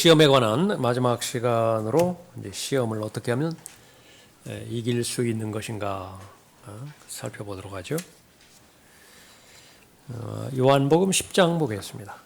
시험에 관한 마지막 시간으로 이제 시험을 어떻게 하면 이길 수 있는 것인가 살펴보도록 하죠. 요한복음 10장 보겠습니다.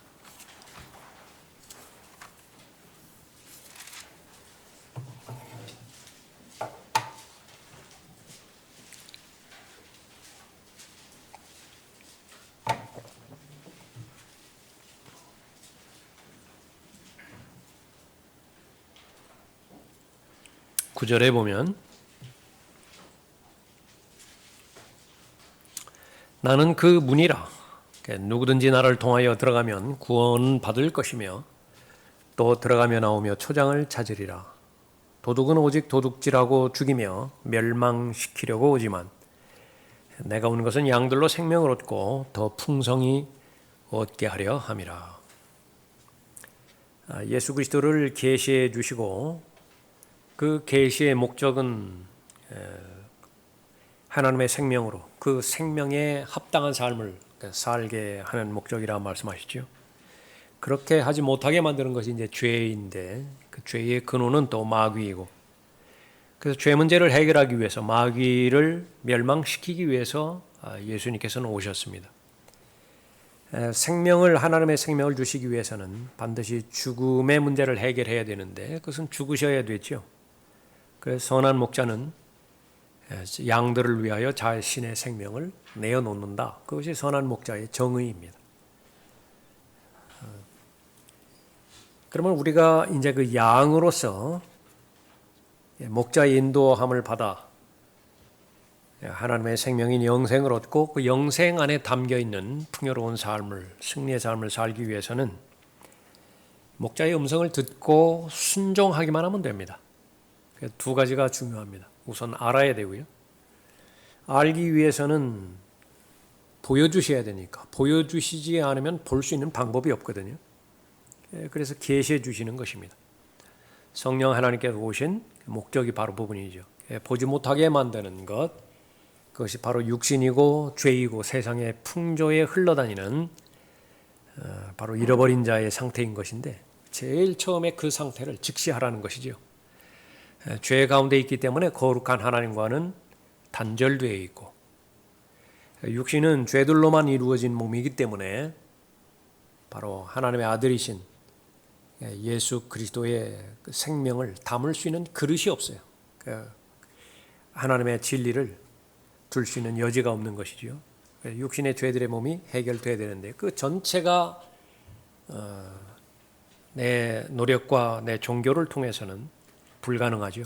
구절에 보면 나는 그 문이라 누구든지 나를 통하여 들어가면 구원 받을 것이며 또 들어가며 나오며 초장을 찾으리라. 도둑은 오직 도둑질하고 죽이며 멸망시키려고 오지만 내가 온 것은 양들로 생명을 얻고 더 풍성히 얻게 하려 함이라. 예수 그리스도를 계시해 주시고 그 계시의 목적은 하나님의 생명으로 그 생명에 합당한 삶을 살게 하는 목적이라 말씀하시죠. 그렇게 하지 못하게 만드는 것이 이제 죄인데 그 죄의 근원은 또 마귀이고, 그래서 죄 문제를 해결하기 위해서 마귀를 멸망시키기 위해서 예수님께서는 오셨습니다. 하나님의 생명을 주시기 위해서는 반드시 죽음의 문제를 해결해야 되는데 그것은 죽으셔야 되죠. 그래서 선한 목자는 양들을 위하여 자신의 생명을 내어놓는다. 그것이 선한 목자의 정의입니다. 그러면 우리가 이제 그 양으로서 목자의 인도함을 받아 하나님의 생명인 영생을 얻고 그 영생 안에 담겨 있는 풍요로운 삶을, 승리의 삶을 살기 위해서는 목자의 음성을 듣고 순종하기만 하면 됩니다. 두 가지가 중요합니다. 우선 알아야 되고요. 알기 위해서는 보여주셔야 되니까, 보여주시지 않으면 볼 수 있는 방법이 없거든요. 그래서 계시해 주시는 것입니다. 성령 하나님께서 오신 목적이 바로 부분이죠. 보지 못하게 만드는 것, 그것이 바로 육신이고 죄이고 세상의 풍조에 흘러다니는 바로 잃어버린 자의 상태인 것인데, 제일 처음에 그 상태를 직시하라는 것이죠. 죄 가운데 있기 때문에 거룩한 하나님과는 단절되어 있고, 육신은 죄들로만 이루어진 몸이기 때문에 바로 하나님의 아들이신 예수 그리스도의 생명을 담을 수 있는 그릇이 없어요. 하나님의 진리를 둘 수 있는 여지가 없는 것이죠. 육신의 죄들의 몸이 해결돼야 되는데 그 전체가 내 노력과 내 종교를 통해서는 불가능하죠.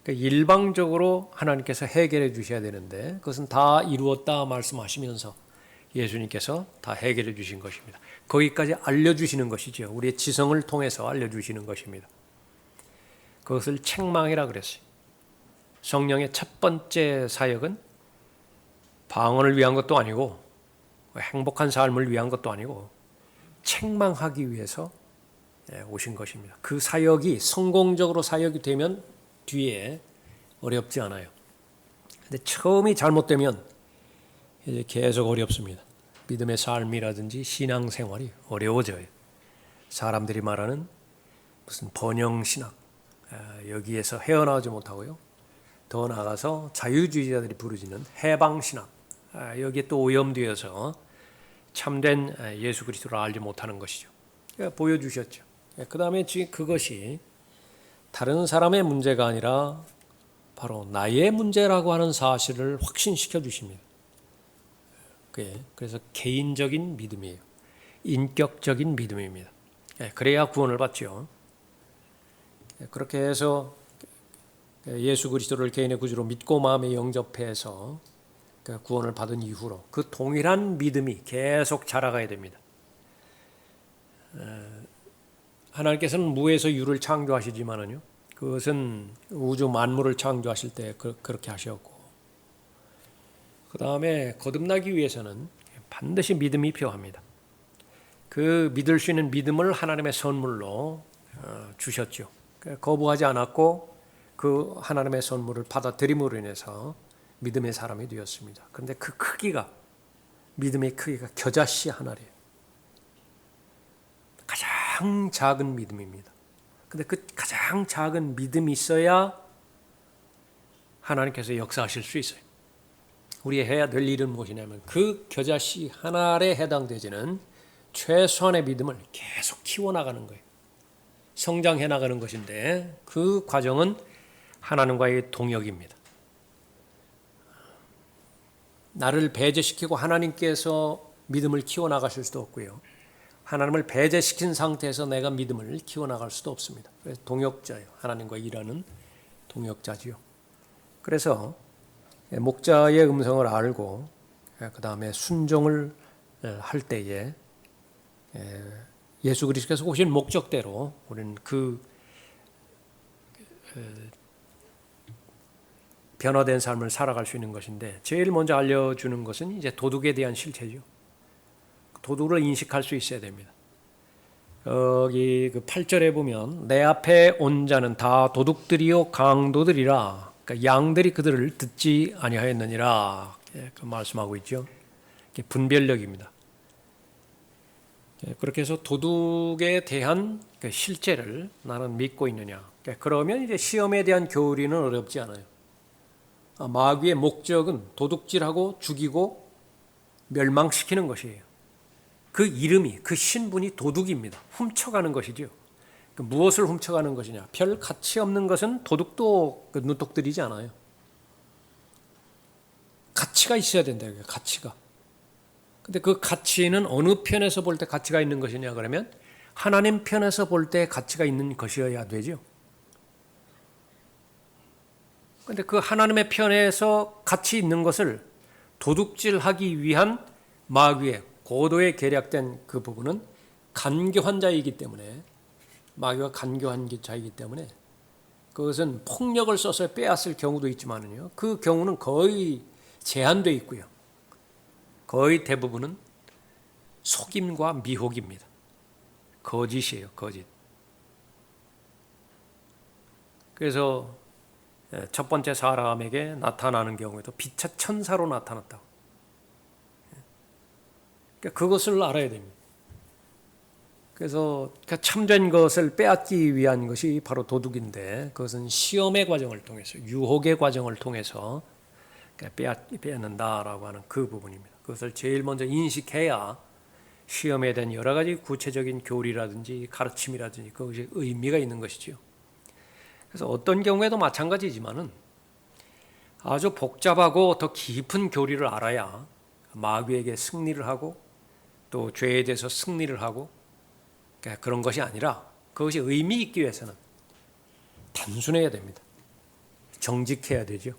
그러니까 일방적으로 하나님께서 해결해 주셔야 되는데 그것은 다 이루었다 말씀하시면서 예수님께서 다 해결해 주신 것입니다. 거기까지 알려주시는 것이죠. 우리의 지성을 통해서 알려주시는 것입니다. 그것을 책망이라 그랬어요. 성령의 첫 번째 사역은 방언을 위한 것도 아니고 행복한 삶을 위한 것도 아니고 책망하기 위해서 오신 것입니다. 그 사역이 성공적으로 사역이 되면 뒤에 어렵지 않아요. 근데 처음이 잘못되면 이제 계속 어렵습니다. 믿음의 삶이라든지 신앙생활이 어려워져요. 사람들이 말하는 무슨 번영신학, 여기에서 헤어나오지 못하고요. 더 나아가서 자유주의자들이 부르짖는 해방신학, 여기에 또 오염되어서 참된 예수 그리스도를 알지 못하는 것이죠. 보여주셨죠. 그 다음에 그것이 다른 사람의 문제가 아니라 바로 나의 문제라고 하는 사실을 확신시켜 주십니다. 그래서 개인적인 믿음이에요. 인격적인 믿음입니다. 그래야 구원을 받죠. 그렇게 해서 예수 그리스도를 개인의 구주로 믿고 마음에 영접해서 구원을 받은 이후로 그 동일한 믿음이 계속 자라가야 됩니다. 하나님께서는 무에서 유를 창조하시지만은요, 그것은 우주 만물을 창조하실 때 그렇게 하셨고, 그 다음에 거듭나기 위해서는 반드시 믿음이 필요합니다. 그 믿을 수 있는 믿음을 하나님의 선물로 주셨죠. 거부하지 않았고 그 하나님의 선물을 받아들임으로 인해서 믿음의 사람이 되었습니다. 그런데 그 크기가, 믿음의 크기가 겨자씨 하나래요. 가장 작은 믿음입니다. 근데 그 가장 작은 믿음이 있어야 하나님께서 역사하실 수 있어요. 우리 해야 될 일은 무엇이냐면 그 겨자씨 하나에 해당되지는 최소한의 믿음을 계속 키워나가는 거예요. 성장해 나가는 것인데 그 과정은 하나님과의 동역입니다. 나를 배제시키고 하나님께서 믿음을 키워나가실 수도 없고요. 하나님을 배제시킨 상태에서 내가 믿음을 키워나갈 수도 없습니다. 그래서 동역자예요. 하나님과 일하는 동역자지요. 그래서 목자의 음성을 알고 그 다음에 순종을 할 때에 예수 그리스도께서 오신 목적대로 우리는 그 변화된 삶을 살아갈 수 있는 것인데 제일 먼저 알려주는 것은 이제 도둑에 대한 실체죠. 도둑을 인식할 수 있어야 됩니다. 여기 그 8절에 보면 내 앞에 온 자는 다 도둑들이요 강도들이라. 그러니까 양들이 그들을 듣지 아니하였느니라. 그 말씀하고 있죠. 분별력입니다. 그렇게 해서 도둑에 대한 그 실제를 나는 믿고 있느냐. 그러면 이제 시험에 대한 교리는 어렵지 않아요. 마귀의 목적은 도둑질하고 죽이고 멸망시키는 것이에요. 그 이름이, 그 신분이 도둑입니다. 훔쳐가는 것이죠. 무엇을 훔쳐가는 것이냐? 별 가치 없는 것은 도둑도 눈독들이지 않아요. 가치가 있어야 된다. 가치가. 근데 그 가치는 어느 편에서 볼 때 가치가 있는 것이냐 그러면 하나님 편에서 볼 때 가치가 있는 것이어야 되죠. 근데 그 하나님의 편에서 가치 있는 것을 도둑질하기 위한 마귀의 고도에 계략된 그 부분은 간교한 자이기 때문에 마귀가 간교한 자이기 때문에 그것은 폭력을 써서 빼앗을 경우도 있지만요. 그 경우는 거의 제한되어 있고요. 거의 대부분은 속임과 미혹입니다. 거짓이에요, 거짓. 그래서 첫 번째 사람에게 나타나는 경우에도 빛의 천사로 나타났다고. 그것을 알아야 됩니다. 그래서 참된 것을 빼앗기 위한 것이 바로 도둑인데 그것은 시험의 과정을 통해서 유혹의 과정을 통해서 빼앗는다라고 하는 그 부분입니다. 그것을 제일 먼저 인식해야 시험에 대한 여러 가지 구체적인 교리라든지 가르침이라든지 그것이 의미가 있는 것이죠. 그래서 어떤 경우에도 마찬가지지만은 아주 복잡하고 더 깊은 교리를 알아야 마귀에게 승리를 하고 또 죄에 대해서 승리를 하고 그런 것이 아니라 그것이 의미 있기 위해서는 단순해야 됩니다. 정직해야 되죠.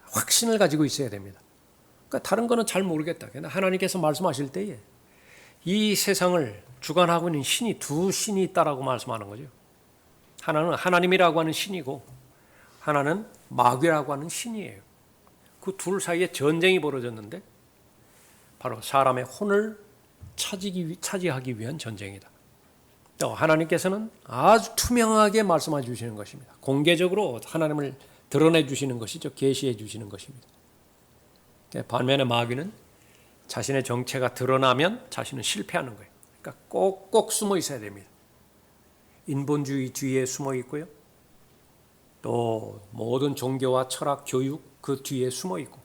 확신을 가지고 있어야 됩니다. 그러니까 다른 거는 잘 모르겠다. 하나님께서 말씀하실 때에 이 세상을 주관하고 있는 신이 두 신이 있다라고 말씀하는 거죠. 하나는 하나님이라고 하는 신이고 하나는 마귀라고 하는 신이에요. 그 둘 사이에 전쟁이 벌어졌는데 바로 사람의 혼을 차지하기 위한 전쟁이다. 또 하나님께서는 아주 투명하게 말씀해 주시는 것입니다. 공개적으로 하나님을 드러내 주시는 것이죠. 계시해 주시는 것입니다. 반면에 마귀는 자신의 정체가 드러나면 자신은 실패하는 거예요. 그러니까 꼭 숨어 있어야 됩니다. 인본주의 뒤에 숨어 있고요. 또 모든 종교와 철학, 교육 그 뒤에 숨어 있고.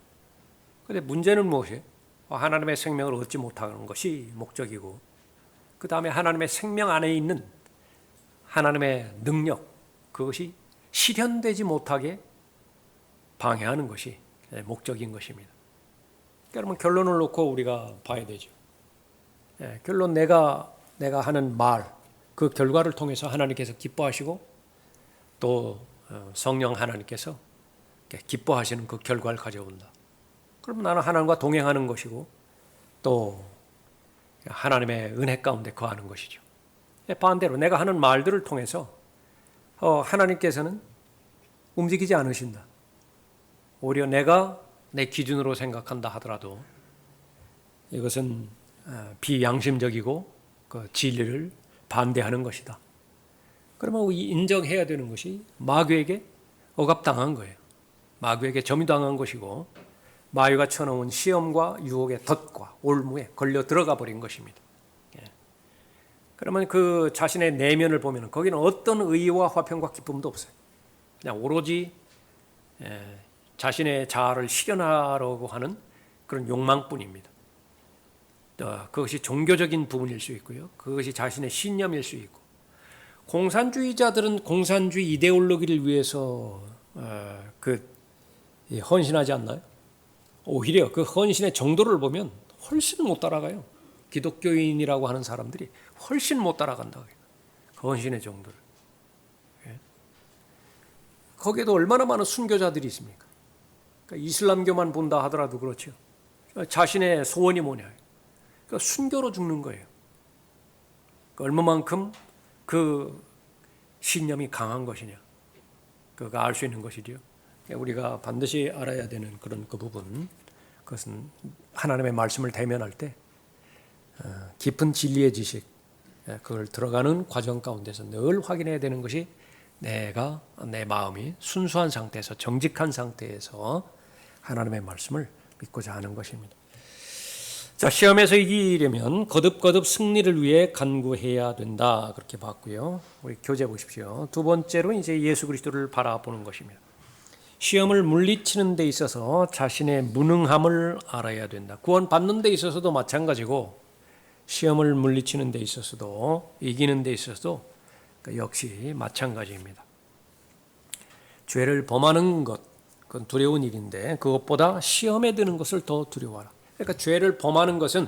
그런데 문제는 무엇이에요? 하나님의 생명을 얻지 못하는 것이 목적이고 그 다음에 하나님의 생명 안에 있는 하나님의 능력 그것이 실현되지 못하게 방해하는 것이 목적인 것입니다. 그러면 결론을 놓고 우리가 봐야 되죠. 결론 내가 하는 말 그 결과를 통해서 하나님께서 기뻐하시고 또 성령 하나님께서 기뻐하시는 그 결과를 가져온다. 그럼 나는 하나님과 동행하는 것이고 또 하나님의 은혜 가운데 거하는 것이죠. 반대로 내가 하는 말들을 통해서 하나님께서는 움직이지 않으신다. 오히려 내가 내 기준으로 생각한다 하더라도 이것은 비양심적이고 그 진리를 반대하는 것이다. 그러면 인정해야 되는 것이 마귀에게 억압당한 거예요. 마귀에게 점유당한 것이고 마귀가 쳐놓은 시험과 유혹의 덫과 올무에 걸려 들어가 버린 것입니다. 그러면 그 자신의 내면을 보면 거기는 어떤 의의와 화평과 기쁨도 없어요. 그냥 오로지 자신의 자아를 실현하려고 하는 그런 욕망뿐입니다. 그것이 종교적인 부분일 수 있고요. 그것이 자신의 신념일 수 있고, 공산주의자들은 공산주의 이데올로기를 위해서 헌신하지 않나요? 오히려 그 헌신의 정도를 보면 훨씬 못 따라가요. 기독교인이라고 하는 사람들이 훨씬 못 따라간다. 그 헌신의 정도를. 거기에도 얼마나 많은 순교자들이 있습니까? 그러니까 이슬람교만 본다 하더라도 그렇죠. 자신의 소원이 뭐냐? 그러니까 순교로 죽는 거예요. 그러니까 얼마만큼 그 신념이 강한 것이냐, 그가 알 수 있는 것이지요. 우리가 반드시 알아야 되는 그런 그 부분, 그것은 하나님의 말씀을 대면할 때 깊은 진리의 지식, 그걸 들어가는 과정 가운데서 늘 확인해야 되는 것이 내 마음이 순수한 상태에서, 정직한 상태에서 하나님의 말씀을 믿고자 하는 것입니다. 자, 시험에서 이기려면 거듭거듭 승리를 위해 간구해야 된다, 그렇게 봤고요. 우리 교재 보십시오. 두 번째로 이제 예수 그리스도를 바라보는 것입니다. 시험을 물리치는 데 있어서 자신의 무능함을 알아야 된다. 구원 받는 데 있어서도 마찬가지고, 시험을 물리치는 데 있어서도, 이기는 데 있어서도 역시 마찬가지입니다. 죄를 범하는 것, 그건 두려운 일인데 그것보다 시험에 드는 것을 더 두려워하라. 그러니까 죄를 범하는 것은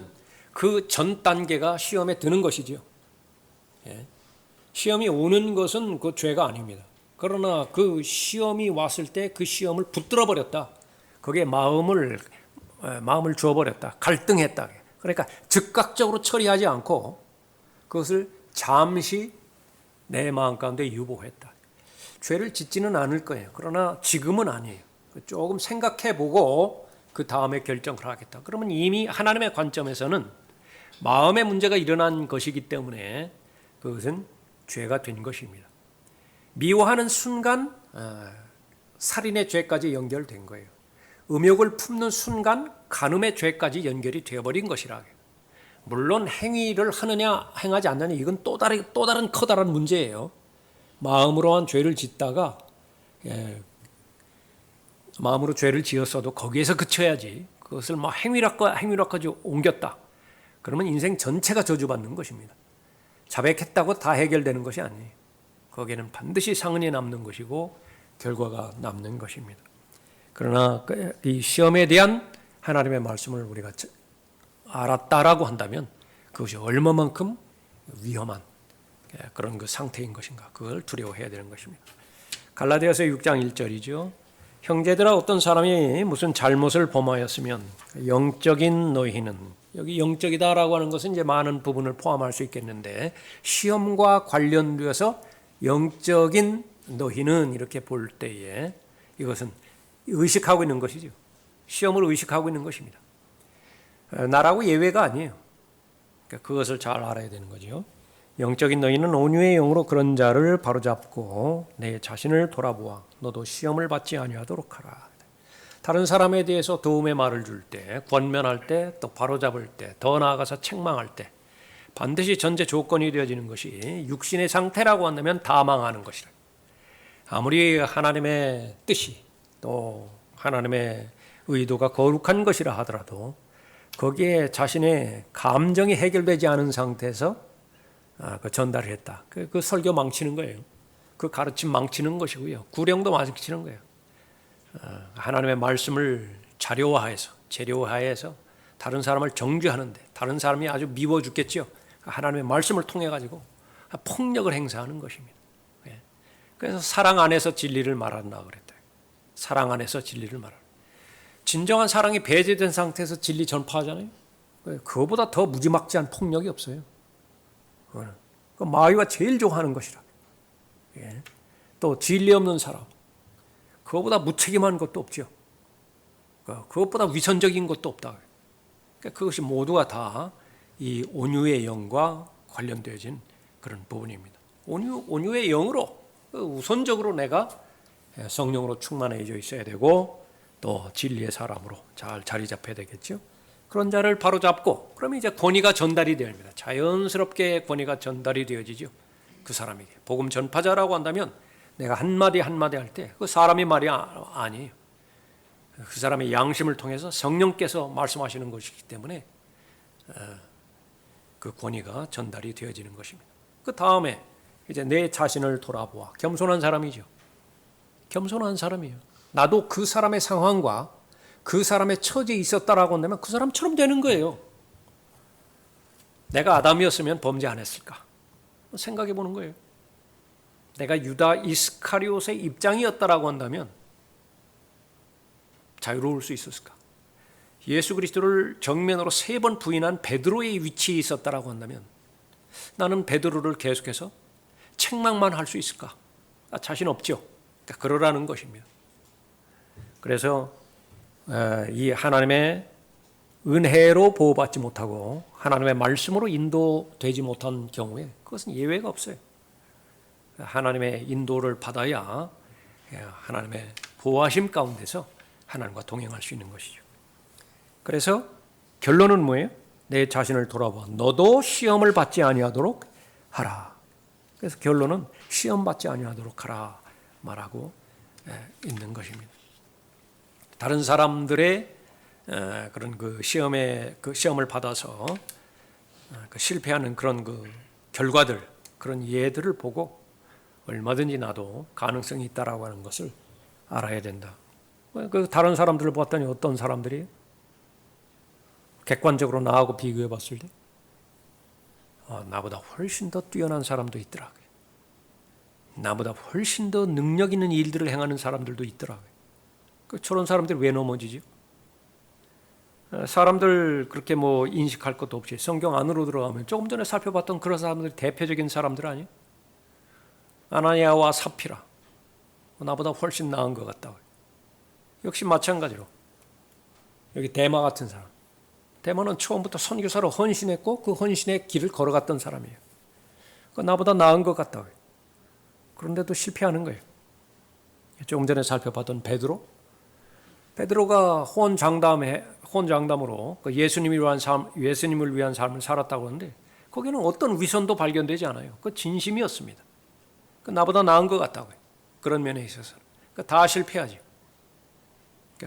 그 전 단계가 시험에 드는 것이지요. 시험이 오는 것은 그 죄가 아닙니다. 그러나 그 시험이 왔을 때 그 시험을 붙들어 버렸다. 거기에 마음을 주어버렸다. 갈등했다. 그러니까 즉각적으로 처리하지 않고 그것을 잠시 내 마음 가운데 유보했다. 죄를 짓지는 않을 거예요. 그러나 지금은 아니에요. 조금 생각해보고 그 다음에 결정을 하겠다. 그러면 이미 하나님의 관점에서는 마음의 문제가 일어난 것이기 때문에 그것은 죄가 된 것입니다. 미워하는 순간 살인의 죄까지 연결된 거예요. 음욕을 품는 순간 간음의 죄까지 연결이 되어버린 것이라. 물론 행위를 하느냐 행하지 않느냐 이건 또 다른 커다란 문제예요. 마음으로 한 죄를 짓다가 마음으로 죄를 지었어도 거기에서 그쳐야지. 그것을 막 행위로까지 옮겼다. 그러면 인생 전체가 저주받는 것입니다. 자백했다고 다 해결되는 것이 아니에요. 거기에는 반드시 상흔이 남는 것이고 결과가 남는 것입니다. 그러나 이 시험에 대한 하나님의 말씀을 우리가 알았다라고 한다면 그것이 얼마만큼 위험한 그런 그 상태인 것인가, 그걸 두려워해야 되는 것입니다. 갈라디아서 6장 1절이죠. 형제들아, 어떤 사람이 무슨 잘못을 범하였으면 영적인 너희는, 여기 영적이다라고 하는 것은 이제 많은 부분을 포함할 수 있겠는데, 시험과 관련되어서 영적인 너희는 이렇게 볼 때에 이것은 의식하고 있는 것이죠. 시험을 의식하고 있는 것입니다. 나라고 예외가 아니에요. 그러니까 그것을 잘 알아야 되는 거죠. 영적인 너희는 온유의 영으로 그런 자를 바로잡고 내 자신을 돌아보아 너도 시험을 받지 아니하도록 하라. 다른 사람에 대해서 도움의 말을 줄 때, 권면할 때, 또 바로잡을 때, 더 나아가서 책망할 때 반드시 전제 조건이 되어지는 것이 육신의 상태라고 한다면 다 망하는 것이라. 아무리 하나님의 뜻이 또 하나님의 의도가 거룩한 것이라 하더라도 거기에 자신의 감정이 해결되지 않은 상태에서 그 전달을 했다. 그 설교 망치는 거예요. 그 가르침 망치는 것이고요. 구령도 망치는 거예요. 하나님의 말씀을 자료화해서, 재료화해서 다른 사람을 정죄하는데, 다른 사람이 아주 미워 죽겠죠. 하나님의 말씀을 통해 가지고 폭력을 행사하는 것입니다. 그래서 사랑 안에서 진리를 말한다 그랬다. 사랑 안에서 진리를 말한다. 진정한 사랑이 배제된 상태에서 진리 전파하잖아요. 그거보다 더 무지막지한 폭력이 없어요. 그 마귀가 제일 좋아하는 것이라. 또 진리 없는 사람, 그거보다 무책임한 것도 없죠. 그것보다 위선적인 것도 없다. 그것이 모두가 다 이 온유의 영과 관련되어진 그런 부분입니다. 온유의 영으로 우선적으로 내가 성령으로 충만해져 있어야 되고 또 진리의 사람으로 잘 자리 잡혀야 되겠죠. 그런 자를 바로잡고 그러면 이제 권위가 전달이 됩니다. 자연스럽게 권위가 전달이 되어지죠. 그 사람에게. 복음 전파자라고 한다면 내가 한마디 한마디 할 때 그 사람이 말이 아니에요. 그 사람의 양심을 통해서 성령께서 말씀하시는 것이기 때문에 그 권위가 전달이 되어지는 것입니다. 그 다음에 이제 내 자신을 돌아보아. 겸손한 사람이죠. 겸손한 사람이에요. 나도 그 사람의 상황과 그 사람의 처지에 있었다라고 한다면 그 사람처럼 되는 거예요. 내가 아담이었으면 범죄 안 했을까? 생각해 보는 거예요. 내가 유다 이스카리옷의 입장이었다라고 한다면 자유로울 수 있었을까? 예수 그리스도를 정면으로 3번 부인한 베드로의 위치에 있었다라고 한다면 나는 베드로를 계속해서 책망만 할 수 있을까? 자신 없죠. 그러니까 그러라는 것입니다. 그래서 이 하나님의 은혜로 보호받지 못하고 하나님의 말씀으로 인도되지 못한 경우에 그것은 예외가 없어요. 하나님의 인도를 받아야 하나님의 보호하심 가운데서 하나님과 동행할 수 있는 것이죠. 그래서 결론은 뭐예요? 내 자신을 돌아봐. 너도 시험을 받지 아니하도록 하라. 그래서 결론은 시험 받지 아니하도록 하라 말하고 있는 것입니다. 다른 사람들의 그런 그 시험을 받아서 실패하는 그런 그 결과들, 그런 예들을 보고 얼마든지 나도 가능성이 있다라고 하는 것을 알아야 된다. 그 다른 사람들을 봤더니 어떤 사람들이 객관적으로 나하고 비교해 봤을 때 나보다 훨씬 더 뛰어난 사람도 있더라고요. 나보다 훨씬 더 능력 있는 일들을 행하는 사람들도 있더라고요. 저런 사람들이 왜 넘어지죠? 사람들 그렇게 뭐 인식할 것도 없이 성경 안으로 들어가면 조금 전에 살펴봤던 그런 사람들이 대표적인 사람들 아니에요? 아나니아와 삽피라. 나보다 훨씬 나은 것 같다고요. 역시 마찬가지로 여기 데마 같은 사람. 데마는 처음부터 선교사로 헌신했고 그 헌신의 길을 걸어갔던 사람이에요. 나보다 나은 것 같다고요. 그런데도 실패하는 거예요. 조금 전에 살펴봤던 베드로가 혼장담으로 예수님을 위한 삶을 살았다고 하는데 거기는 어떤 위선도 발견되지 않아요. 그 진심이었습니다. 나보다 나은 것 같다고요. 그런 면에 있어서 다 실패하죠.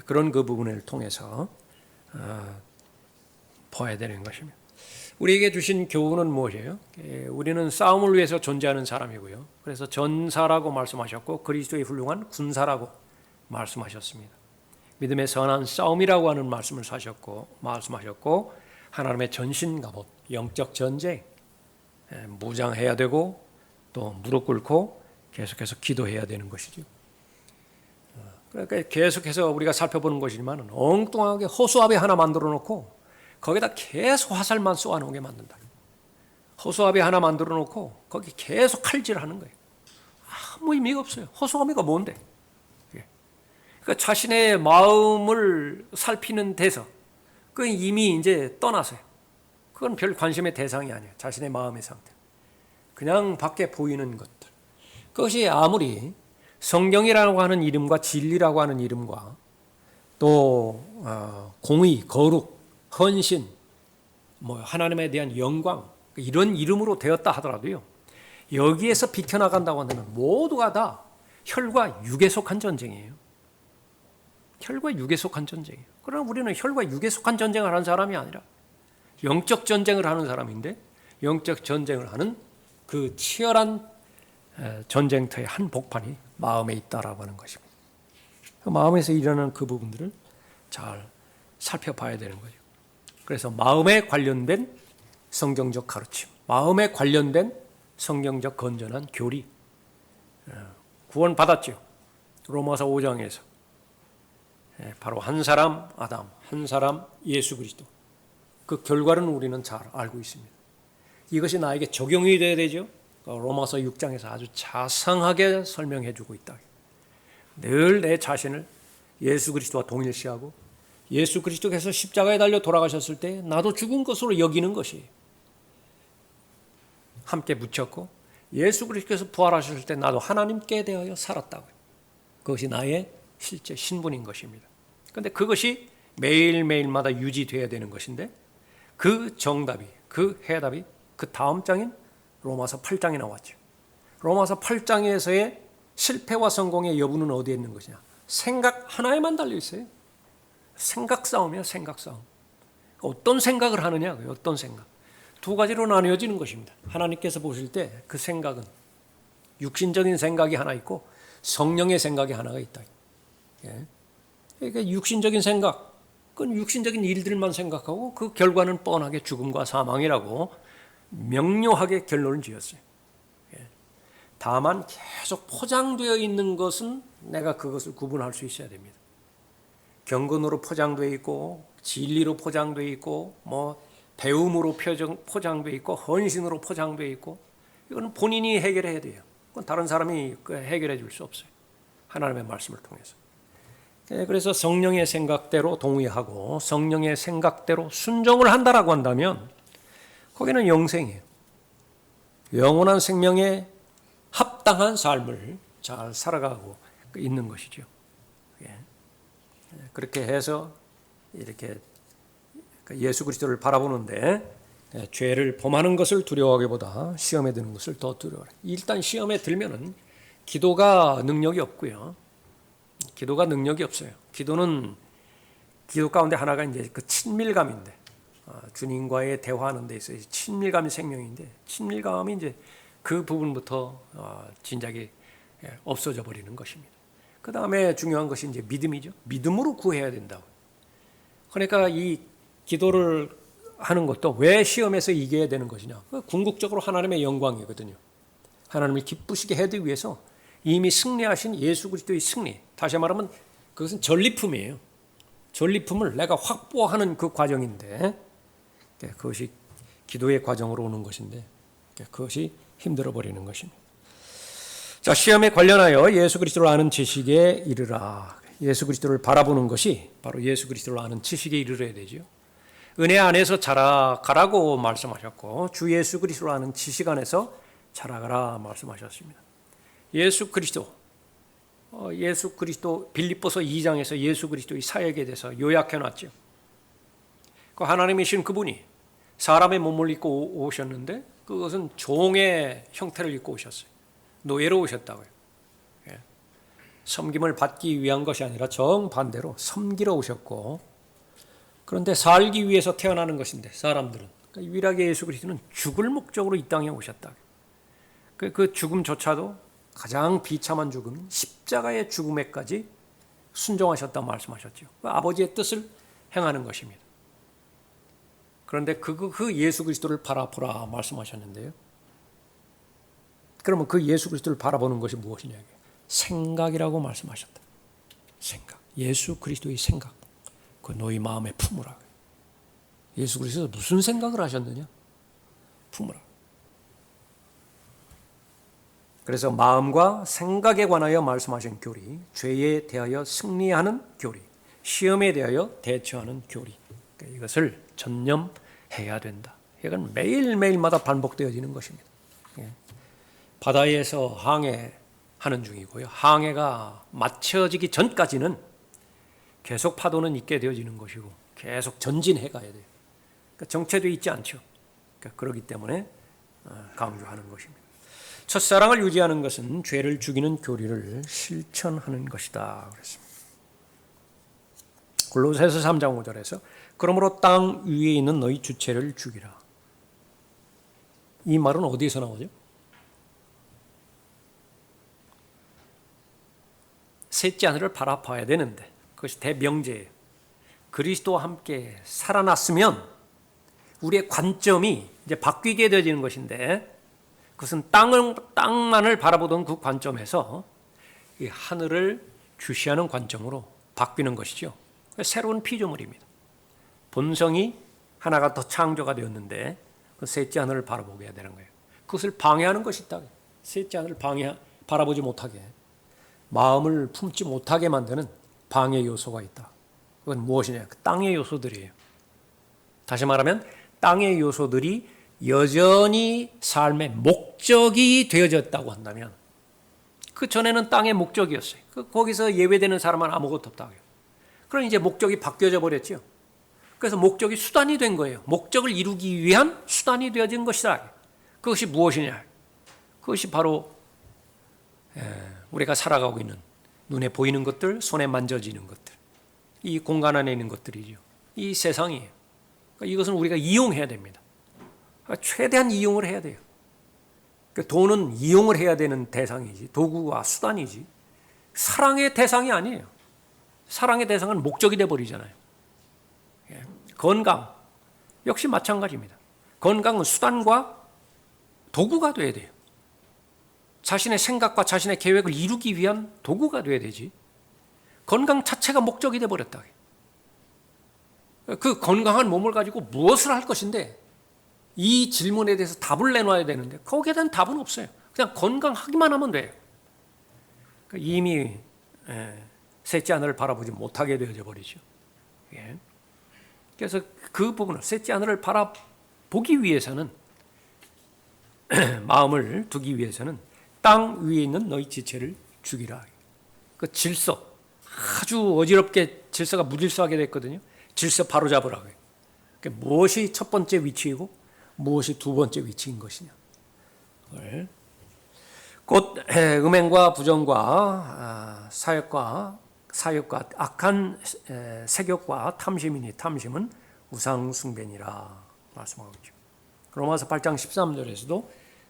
그런 그 부분을 통해서 봐야 되는 것입니다. 우리에게 주신 교훈은 무엇이에요? 우리는 싸움을 위해서 존재하는 사람이고요. 그래서 전사라고 말씀하셨고 그리스도의 훌륭한 군사라고 말씀하셨습니다. 믿음의 선한 싸움이라고 하는 말씀하셨고 하나님의 전신갑옷, 영적 전쟁, 무장해야 되고 또 무릎 꿇고 계속해서 기도해야 되는 것이죠. 그러니까 계속해서 우리가 살펴보는 것이지만 엉뚱하게 호수아비 하나 만들어 놓고 거기다 계속 화살만 쏘아놓게 만든다. 호수아비 하나 만들어 놓고 거기 계속 칼질하는 거예요. 아무 의미가 없어요. 호수아비가 뭔데? 그러니까 자신의 마음을 살피는 데서 그 이미 이제 떠나서요. 그건 별 관심의 대상이 아니에요. 자신의 마음의 상태. 그냥 밖에 보이는 것들. 그것이 아무리 성경이라고 하는 이름과 진리라고 하는 이름과 또 공의, 거룩, 헌신, 하나님에 대한 영광 이런 이름으로 되었다 하더라도요. 여기에서 비켜나간다고 한다면 모두가 다 혈과 육에 속한 전쟁이에요. 혈과 육에 속한 전쟁이에요. 그러나 우리는 혈과 육에 속한 전쟁을 하는 사람이 아니라 영적 전쟁을 하는 사람인데 영적 전쟁을 하는 그 치열한 전쟁터의 한 복판이 마음에 있다라고 하는 것입니다. 마음에서 일어나는 그 부분들을 잘 살펴봐야 되는 거죠. 그래서 마음에 관련된 성경적 가르침, 마음에 관련된 성경적 건전한 교리, 구원 받았죠. 로마서 5장에서 바로 한 사람 아담, 한 사람 예수 그리스도. 그 결과는 우리는 잘 알고 있습니다. 이것이 나에게 적용이 돼야 되죠. 로마서 6장에서 아주 자상하게 설명해 주고 있다. 늘 내 자신을 예수 그리스도와 동일시하고 예수 그리스도께서 십자가에 달려 돌아가셨을 때 나도 죽은 것으로 여기는 것이에요. 함께 묻혔고 예수 그리스도께서 부활하셨을 때 나도 하나님께 대하여 살았다고요. 그것이 나의 실제 신분인 것입니다. 그런데 그것이 매일매일마다 유지돼야 되는 것인데 그 정답이, 그 해답이 그 다음 장인 로마서 8장에 나왔죠. 로마서 8장에서의 실패와 성공의 여부는 어디에 있는 것이냐? 생각 하나에만 달려 있어요. 생각 싸움이야, 생각 싸움. 어떤 생각을 하느냐, 어떤 생각. 두 가지로 나뉘어지는 것입니다. 하나님께서 보실 때 그 생각은 육신적인 생각이 하나 있고 성령의 생각이 하나가 있다. 그러니까 육신적인 생각, 그건 육신적인 일들만 생각하고 그 결과는 뻔하게 죽음과 사망이라고 명료하게 결론을 지었어요. 다만 계속 포장되어 있는 것은 내가 그것을 구분할 수 있어야 됩니다. 경건으로 포장되어 있고 진리로 포장되어 있고 뭐 배움으로 포장되어 있고 헌신으로 포장되어 있고 이건 본인이 해결해야 돼요. 그건 다른 사람이 해결해 줄 수 없어요. 하나님의 말씀을 통해서. 그래서 성령의 생각대로 동의하고 성령의 생각대로 순종을 한다라고 한다면 거기는 영생이에요. 영원한 생명에 합당한 삶을 잘 살아가고 있는 것이죠. 그렇게 해서 이렇게 예수 그리스도를 바라보는데 죄를 범하는 것을 두려워하기보다 시험에 드는 것을 더 두려워해요. 일단 시험에 들면은 기도가 능력이 없고요. 기도가 능력이 없어요. 기도는 기도 가운데 하나가 이제 그 친밀감인데 주님과의 대화하는 데 있어서 친밀감이 생명인데 친밀감이 이제 그 부분부터 진작에 없어져 버리는 것입니다. 그 다음에 중요한 것이 이제 믿음이죠. 믿음으로 구해야 된다고. 그러니까 이 기도를 하는 것도 왜 시험에서 이겨야 되는 것이냐? 궁극적으로 하나님의 영광이거든요. 하나님을 기쁘시게 해드리기 위해서 이미 승리하신 예수 그리스도의 승리. 다시 말하면 그것은 전리품이에요. 전리품을 내가 확보하는 그 과정인데 그것이 기도의 과정으로 오는 것인데 그것이 힘들어 버리는 것입니다. 자, 시험에 관련하여 예수 그리스도를 아는 지식에 이르라. 예수 그리스도를 바라보는 것이 바로 예수 그리스도를 아는 지식에 이르러야 되죠. 은혜 안에서 자라가라고 말씀하셨고 주 예수 그리스도를 아는 지식 안에서 자라가라 말씀하셨습니다. 예수 그리스도 빌립보서 2장에서 예수 그리스도의 사역에 대해서 요약해 놨죠. 그 하나님이신 그분이 사람의 몸을 입고 오셨는데 그것은 종의 형태를 입고 오셨어요. 노예로 오셨다고요. 섬김을 받기 위한 것이 아니라 정반대로 섬기러 오셨고 그런데 살기 위해서 태어나는 것인데 사람들은 그러니까 유일하게 예수 그리스도는 죽을 목적으로 이 땅에 오셨다. 그 죽음조차도 가장 비참한 죽음, 십자가의 죽음에까지 순종하셨다고 말씀하셨죠. 아버지의 뜻을 행하는 것입니다. 그런데 그 예수 그리스도를 바라보라 말씀하셨는데요. 그러면 그 예수 그리스도를 바라보는 것이 무엇이냐? 생각이라고 말씀하셨다. 생각. 예수 그리스도의 생각. 그 너희 마음에 품으라. 예수 그리스도 무슨 생각을 하셨느냐? 품으라. 그래서 마음과 생각에 관하여 말씀하신 교리, 죄에 대하여 승리하는 교리, 시험에 대하여 대처하는 교리. 그러니까 이것을 전념해야 된다. 이건 매일매일마다 반복되어지는 것입니다. 바다에서 항해하는 중이고요. 항해가 마쳐지기 전까지는 계속 파도는 있게 되어지는 것이고 계속 전진해 가야 돼요. 그러니까 정체되어 있지 않죠. 그러니까 그렇기 때문에 강조하는 것입니다. 첫사랑을 유지하는 것은 죄를 죽이는 교리를 실천하는 것이다. 그랬습니다. 골로새서 3장 5절에서 그러므로 땅 위에 있는 너희 주체를 죽이라. 이 말은 어디에서 나오죠? 셋째 하늘을 바라봐야 되는데 그것이 대명제예요. 그리스도와 함께 살아났으면 우리의 관점이 이제 바뀌게 되어지는 것인데 그것은 땅만을 바라보던 그 관점에서 이 하늘을 주시하는 관점으로 바뀌는 것이죠. 새로운 피조물입니다. 본성이 하나가 더 창조가 되었는데 그 셋째 하늘을 바라보게 해야 되는 거예요. 그것을 방해하는 것이 있다. 셋째 하늘을 바라보지 못하게 마음을 품지 못하게 만드는 방해 요소가 있다. 그건 무엇이냐? 그 땅의 요소들이에요. 다시 말하면 땅의 요소들이 여전히 삶의 목적이 되어졌다고 한다면 그 전에는 땅의 목적이었어요. 거기서 예외되는 사람은 아무것도 없다고요. 그럼 이제 목적이 바뀌어져 버렸죠. 그래서 목적이 수단이 된 거예요. 목적을 이루기 위한 수단이 되어진 것이다. 그것이 무엇이냐? 그것이 바로 우리가 살아가고 있는 눈에 보이는 것들, 손에 만져지는 것들, 이 공간 안에 있는 것들이죠. 이 세상이에요. 그러니까 이것은 우리가 이용해야 됩니다. 최대한 이용을 해야 돼요. 돈은 이용을 해야 되는 대상이지, 도구와 수단이지, 사랑의 대상이 아니에요. 사랑의 대상은 목적이 되어버리잖아요. 건강 역시 마찬가지입니다. 건강은 수단과 도구가 돼야 돼요. 자신의 생각과 자신의 계획을 이루기 위한 도구가 돼야 되지, 건강 자체가 목적이 되어버렸다. 그 건강한 몸을 가지고 무엇을 할 것인데, 이 질문에 대해서 답을 내놔야 되는데 거기에 대한 답은 없어요. 그냥 건강하기만 하면 돼요. 이미 셋째 하늘을 바라보지 못하게 되어져 버리죠. 그래서 그 부분을, 셋째 하늘을 바라보기 위해서는 마음을 두기 위해서는 땅 위에 있는 너희 지체를 죽이라. 그 질서, 아주 어지럽게 질서가 무질서하게 됐거든요. 질서 바로잡으라고 해요. 무엇이 첫 번째 위치이고 무엇이 두 번째 위치인 것이냐. 곧 음행과 부정과 사욕과 악한 색욕과 탐심이니 탐심은 우상 숭배니라 말씀하고 있죠. 로마서 8장 13절에서도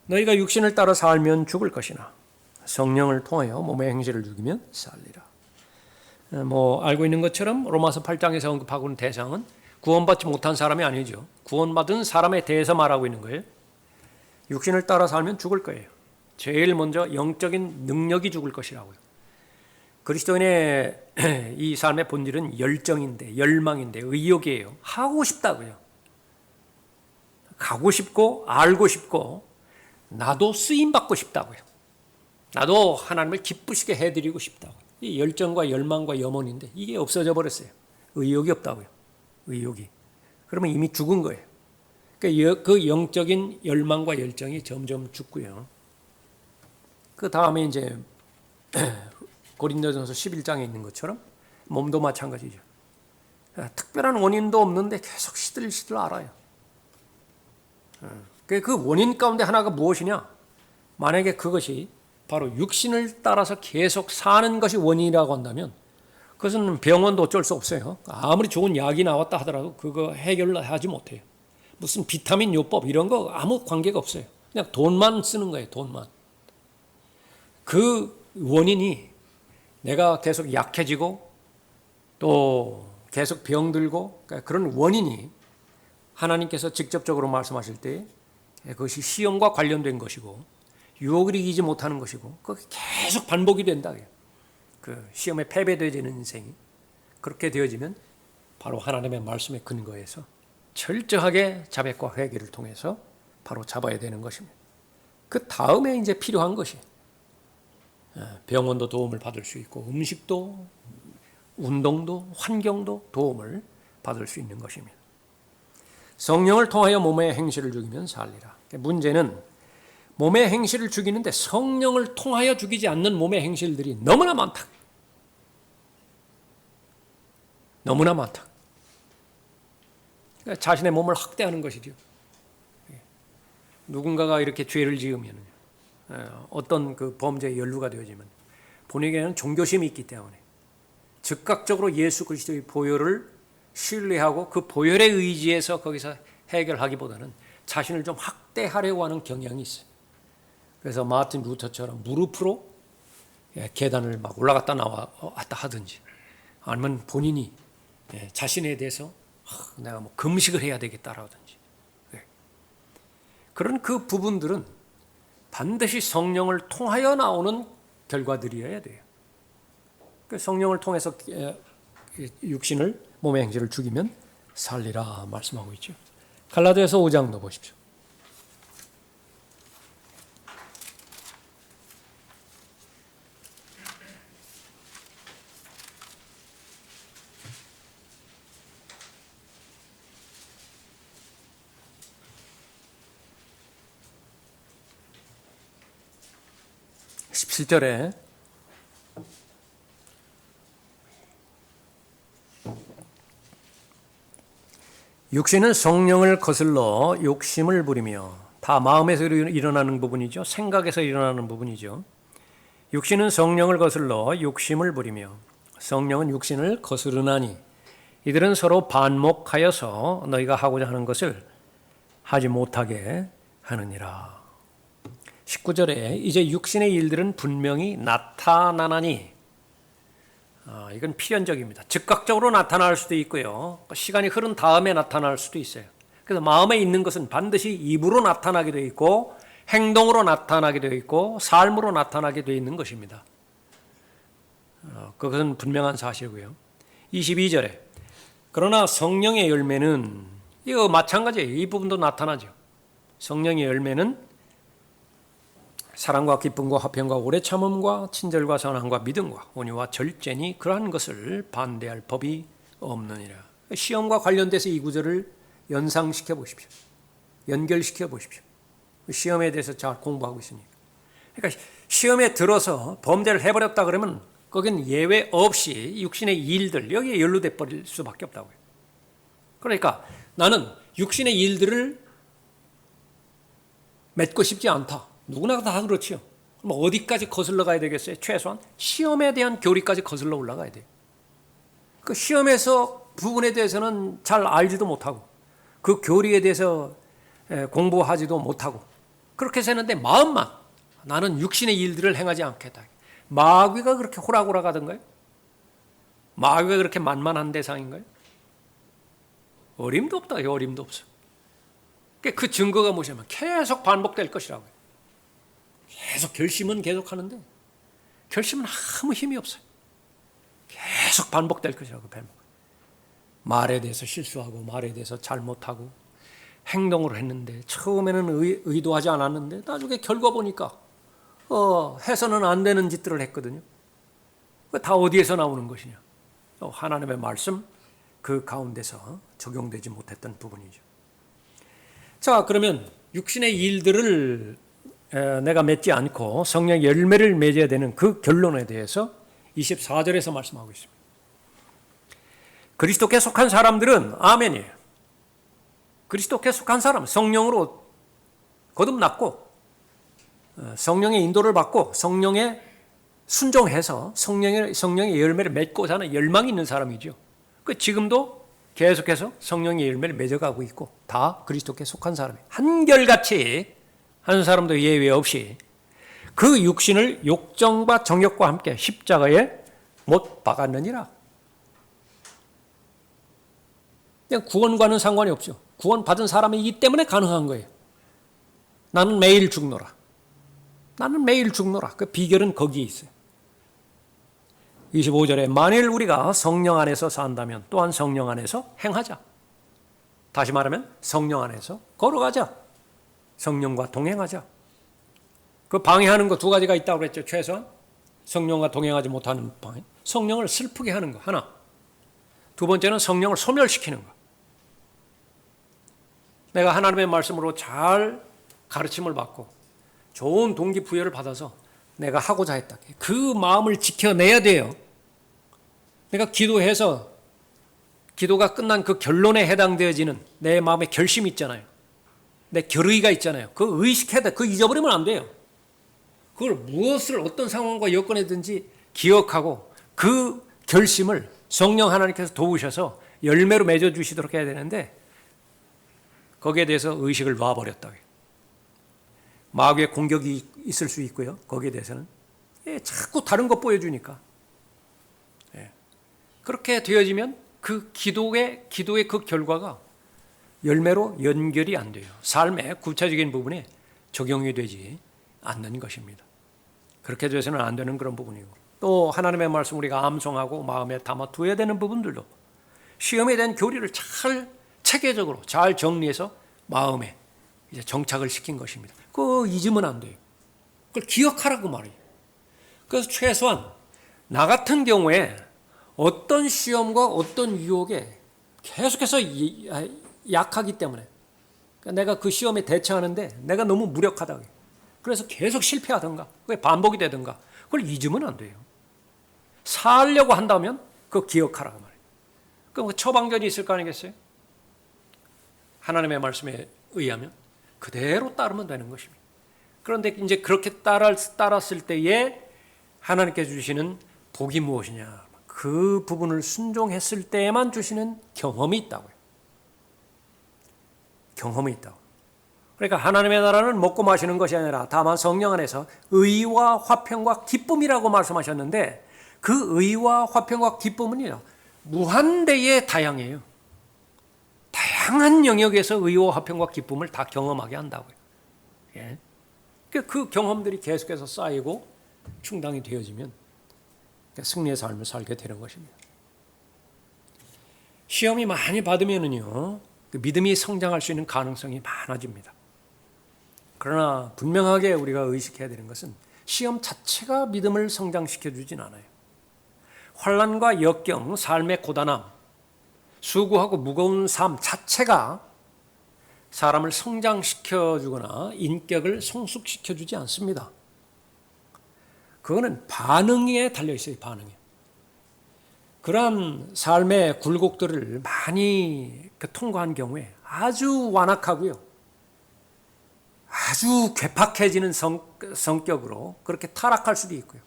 너희가 육신을 따라 살면 죽을 것이나 성령을 통하여 몸의 행실을 죽이면 살리라. 알고 있는 것처럼 로마서 8장에서 언급하고 있는 대상은 구원받지 못한 사람이 아니죠. 구원받은 사람에 대해서 말하고 있는 거예요. 육신을 따라 살면 죽을 거예요. 제일 먼저 영적인 능력이 죽을 것이라고요. 그리스도인의 이 삶의 본질은 열정인데, 열망인데, 의욕이에요. 하고 싶다고요. 가고 싶고 알고 싶고 나도 쓰임받고 싶다고요. 나도 하나님을 기쁘시게 해드리고 싶다고요. 이 열정과 열망과 염원인데 이게 없어져 버렸어요. 의욕이 없다고요. 의욕이. 그러면 이미 죽은 거예요. 그 영적인 열망과 열정이 점점 죽고요. 그 다음에 이제 고린도전서 11장에 있는 것처럼 몸도 마찬가지죠. 특별한 원인도 없는데 계속 시들시들 앓아요. 그 원인 가운데 하나가 무엇이냐? 만약에 그것이 바로 육신을 따라서 계속 사는 것이 원인이라고 한다면 그것은 병원도 어쩔 수 없어요. 아무리 좋은 약이 나왔다 하더라도 그거 해결을 하지 못해요. 무슨 비타민 요법 이런 거 아무 관계가 없어요. 그냥 돈만 쓰는 거예요. 돈만. 그 원인이 내가 계속 약해지고 또 계속 병들고, 그런 원인이 하나님께서 직접적으로 말씀하실 때 그것이 시험과 관련된 것이고 유혹을 이기지 못하는 것이고 그게 계속 반복이 된다. 그 시험에 패배되어지는 인생이 그렇게 되어지면 바로 하나님의 말씀의 근거에서 철저하게 자백과 회개를 통해서 바로 잡아야 되는 것입니다. 그 다음에 이제 필요한 것이 병원도 도움을 받을 수 있고 음식도 운동도 환경도 도움을 받을 수 있는 것입니다. 성령을 통하여 몸의 행실을 죽이면 살리라. 문제는 몸의 행실을 죽이는데 성령을 통하여 죽이지 않는 몸의 행실들이 너무나 많다. 너무나 많다. 자신의 몸을 학대하는 것이죠. 누군가가 이렇게 죄를 지으면 어떤 그 범죄에 연루가 되어지면 본인에게는 종교심이 있기 때문에 즉각적으로 예수 그리스도의 보혈을 신뢰하고 그 보혈의 의지에서 거기서 해결하기보다는 자신을 좀 학대하려고 하는 경향이 있어요. 그래서 마틴 루터처럼 무릎으로 계단을 막 올라갔다 나왔다 하든지 아니면 본인이 자신에 대해서 내가 뭐 금식을 해야 되겠다라든지 그런 그 부분들은 반드시 성령을 통하여 나오는 결과들이어야 돼요. 성령을 통해서 육신을 몸의 행실을 죽이면 살리라 말씀하고 있죠. 갈라디아서 5장도 보십시오. (17절에) 육신은 성령을 거슬러 욕심을 부리며, 다 마음에서 일어나는 부분이죠. 생각에서 일어나는 부분이죠. 육신은 성령을 거슬러 욕심을 부리며 성령은 육신을 거스르나니 이들은 서로 반목하여서 너희가 하고자 하는 것을 하지 못하게 하느니라. 19절에 이제 육신의 일들은 분명히 나타나나니, 이건 필연적입니다. 즉각적으로 나타날 수도 있고요. 시간이 흐른 다음에 나타날 수도 있어요. 그래서 마음에 있는 것은 반드시 입으로 나타나게 되어 있고 행동으로 나타나게 되어 있고 삶으로 나타나게 되어 있는 것입니다. 그것은 분명한 사실이고요. 22절에 그러나 성령의 열매는, 이거 마찬가지예요. 이 부분도 나타나죠. 성령의 열매는 사랑과 기쁨과 화평과 오래 참음과 친절과 선함과 믿음과 온유와 절제니 그러한 것을 반대할 법이 없느니라. 시험과 관련돼서 이 구절을 연상시켜 보십시오. 연결시켜 보십시오. 시험에 대해서 잘 공부하고 있으니까. 그러니까 시험에 들어서 범죄를 해버렸다 그러면 거긴 예외 없이 육신의 일들, 여기에 연루돼 버릴 수밖에 없다고요. 그러니까 나는 육신의 일들을 맺고 싶지 않다. 누구나 다 그렇지요. 그럼 어디까지 거슬러 가야 되겠어요? 최소한 시험에 대한 교리까지 거슬러 올라가야 돼요. 그 시험에서 부분에 대해서는 잘 알지도 못하고 그 교리에 대해서 공부하지도 못하고 그렇게 했는데 마음만 나는 육신의 일들을 행하지 않겠다. 마귀가 그렇게 호락호락하던가요? 마귀가 그렇게 만만한 대상인가요? 어림도 없다. 어림도 없어. 그 증거가 뭐냐면 계속 반복될 것이라고요. 계속 결심은 계속 하는데 결심은 아무 힘이 없어요. 계속 반복될 것이라고. 말에 대해서 실수하고 말에 대해서 잘못하고 행동을 했는데 처음에는 의도하지 않았는데 나중에 결과 보니까 해서는 안 되는 짓들을 했거든요. 다 어디에서 나오는 것이냐? 하나님의 말씀 그 가운데서 적용되지 못했던 부분이죠. 자, 그러면 육신의 일들을 내가 맺지 않고 성령의 열매를 맺어야 되는 그 결론에 대해서 24절에서 말씀하고 있습니다. 그리스도께 속한 사람들은 아멘이에요. 그리스도께 속한 사람, 성령으로 거듭났고 성령의 인도를 받고 성령에 순종해서 성령의 열매를 맺고자 하는 열망이 있는 사람이죠. 지금도 계속해서 성령의 열매를 맺어가고 있고 다 그리스도께 속한 사람이에요. 한결같이 한 사람도 예외 없이 그 육신을 욕정과 정욕과 함께 십자가에 못 박았느니라. 그냥 구원과는 상관이 없죠. 구원 받은 사람이기 때문에 가능한 거예요. 나는 매일 죽노라. 나는 매일 죽노라. 그 비결은 거기에 있어요. 25절에 만일 우리가 성령 안에서 산다면 또한 성령 안에서 행하자. 다시 말하면 성령 안에서 걸어가자. 성령과 동행하자. 그 방해하는 거 두 가지가 있다고 그랬죠. 최소한 성령과 동행하지 못하는 방해. 성령을 슬프게 하는 거 하나. 두 번째는 성령을 소멸시키는 거. 내가 하나님의 말씀으로 잘 가르침을 받고 좋은 동기부여를 받아서 내가 하고자 했다. 그 마음을 지켜내야 돼요. 내가 기도해서 기도가 끝난 그 결론에 해당되어지는 내 마음의 결심이 있잖아요. 내 결의가 있잖아야 그 의식해야 돼. 그 잊어버리면 안 돼요. 그걸 무엇을 어떤 상황과 여건이든지 기억하고 그 결심을 성령 하나님께서 도우셔서 열매로 맺어주시도록 해야 되는데 거기에 대해서 의식을 놔버렸다. 마귀의 공격이 있을 수 있고요. 거기에 대해서는 자꾸 다른 것 보여주니까 그렇게 되어지면 그 기도의 그 결과가 열매로 연결이 안 돼요. 삶의 구체적인 부분에 적용이 되지 않는 것입니다. 그렇게 돼서는 안 되는 그런 부분이고 또 하나님의 말씀 우리가 암송하고 마음에 담아두어야 되는 부분들도 시험에 대한 교리를 잘 체계적으로 잘 정리해서 마음에 이제 정착을 시킨 것입니다. 그거 잊으면 안 돼요. 그걸 기억하라고 말이에요. 그래서 최소한 나 같은 경우에 어떤 시험과 어떤 유혹에 계속해서 약하기 때문에 내가 그 시험에 대처하는데 내가 너무 무력하다. 그래서 계속 실패하든가 그게 반복이 되든가 그걸 잊으면 안 돼요. 살려고 한다면 그거 기억하라고 말이에요. 그럼 처방전이 있을 거 아니겠어요? 하나님의 말씀에 의하면 그대로 따르면 되는 것입니다. 그런데 이제 그렇게 따랐을 때에 하나님께 주시는 복이 무엇이냐? 그 부분을 순종했을 때에만 주시는 경험이 있다고요. 경험이 있다고. 그러니까 하나님의 나라는 먹고 마시는 것이 아니라 다만 성령 안에서 의와 화평과 기쁨이라고 말씀하셨는데 그 의와 화평과 기쁨은요, 무한대의 다양해요. 다양한 영역에서 의와 화평과 기쁨을 다 경험하게 한다고요. 예. 그 경험들이 계속해서 쌓이고 충당이 되어지면 승리의 삶을 살게 되는 것입니다. 시험이 많이 받으면은요, 그 믿음이 성장할 수 있는 가능성이 많아집니다. 그러나 분명하게 우리가 의식해야 되는 것은 시험 자체가 믿음을 성장시켜 주진 않아요. 환난과 역경, 삶의 고단함, 수고하고 무거운 삶 자체가 사람을 성장시켜 주거나 인격을 성숙시켜 주지 않습니다. 그거는 반응에 달려 있어요. 반응에. 그러한 삶의 굴곡들을 많이 통과한 경우에 아주 완악하고요, 아주 괴팍해지는 성격으로 그렇게 타락할 수도 있고요.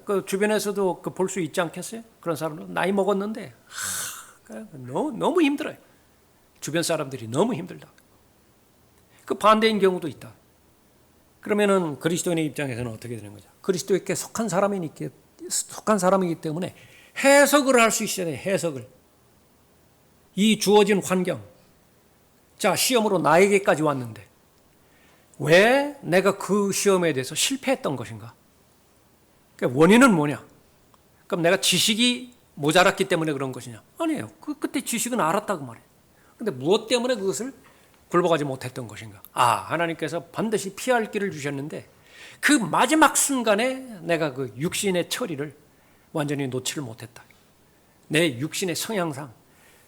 그 주변에서도 볼 수 있지 않겠어요? 그런 사람은 나이 먹었는데 너무 힘들어요. 주변 사람들이 너무 힘들다. 그 반대인 경우도 있다. 그러면은 그리스도인의 입장에서는 어떻게 되는 거죠? 그리스도에게 속한 사람이기 때문에 해석을 할 수 있어야 돼요. 해석을. 이 주어진 환경. 자, 시험으로 나에게까지 왔는데 왜 내가 그 시험에 대해서 실패했던 것인가? 그러니까 원인은 뭐냐? 그럼 내가 지식이 모자랐기 때문에 그런 것이냐? 아니에요. 그때 지식은 알았다고 말해요. 근데 무엇 때문에 그것을 굴복하지 못했던 것인가? 하나님께서 반드시 피할 길을 주셨는데 그 마지막 순간에 내가 그 육신의 처리를 완전히 놓지를 못했다. 내 육신의 성향상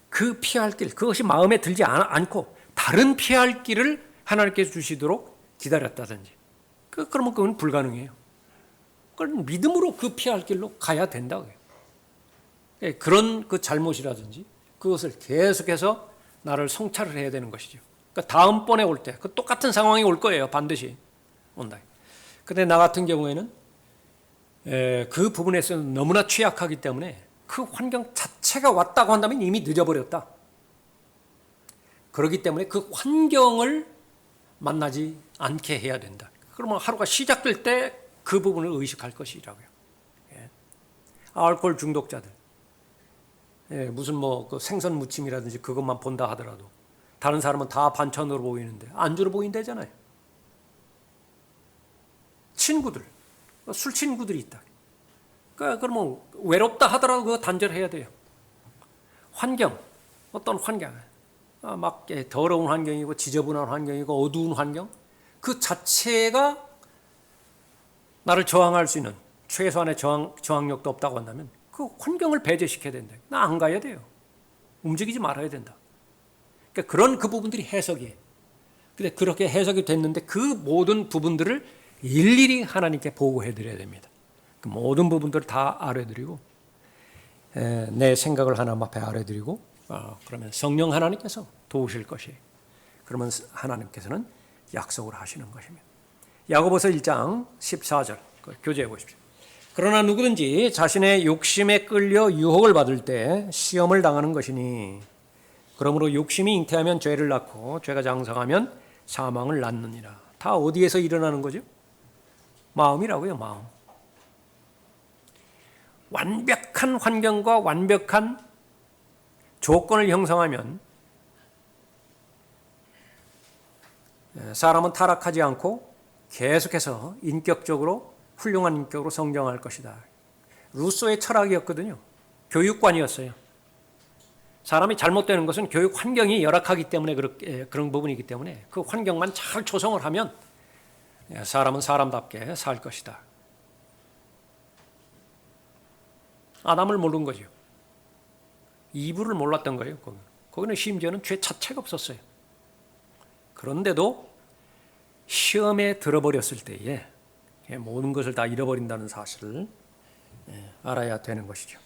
그 피할 길, 그것이 마음에 들지 않고 다른 피할 길을 하나님께서 주시도록 기다렸다든지, 그러면 그건 불가능해요. 그건 믿음으로 그 피할 길로 가야 된다고요. 그런 그 잘못이라든지 그것을 계속해서 나를 성찰을 해야 되는 것이죠. 그러니까 다음번에 올 때 그 똑같은 상황이 올 거예요. 반드시 온다. 근데 나 같은 경우에는 그 부분에서는 너무나 취약하기 때문에 그 환경 자체가 왔다고 한다면 이미 늦어버렸다. 그렇기 때문에 그 환경을 만나지 않게 해야 된다. 그러면 하루가 시작될 때 그 부분을 의식할 것이라고요. 알코올 중독자들, 무슨 그 생선 무침이라든지 그것만 본다 하더라도 다른 사람은 다 반찬으로 보이는데 안주로 보인다잖아요. 친구들, 술 친구들이 있다. 그러면 외롭다 하더라도 그거 단절해야 돼요. 환경, 어떤 환경, 막 더러운 환경이고 지저분한 환경이고 어두운 환경, 그 자체가 나를 저항할 수 있는 최소한의 저항력도 없다고 한다면 그 환경을 배제시켜야 된다. 나 안 가야 돼요. 움직이지 말아야 된다. 그러니까 그런 그 부분들이 해석이에요. 근데 그렇게 해석이 됐는데 그 모든 부분들을 일일이 하나님께 보고해 드려야 됩니다. 그 모든 부분들을 다 알아드리고 내 생각을 하나님 앞에 알아드리고 그러면 성령 하나님께서 도우실 것이에요. 그러면 하나님께서는 약속을 하시는 것입니다. 야고보서 1장 14절 교제해 보십시오. 그러나 누구든지 자신의 욕심에 끌려 유혹을 받을 때 시험을 당하는 것이니 그러므로 욕심이 잉태하면 죄를 낳고 죄가 장성하면 사망을 낳느니라. 다 어디에서 일어나는 거죠? 마음이라고요. 마음. 완벽한 환경과 완벽한 조건을 형성하면 사람은 타락하지 않고 계속해서 인격적으로 훌륭한 인격으로 성장할 것이다. 루소의 철학이었거든요. 교육관이었어요. 사람이 잘못되는 것은 교육 환경이 열악하기 때문에 그런 부분이기 때문에 그 환경만 잘 조성을 하면 사람은 사람답게 살 것이다. 아담을 모른 거죠. 이브를 몰랐던 거예요. 거기는 심지어는 죄 자체가 없었어요. 그런데도 시험에 들어버렸을 때에 모든 것을 다 잃어버린다는 사실을 알아야 되는 것이죠.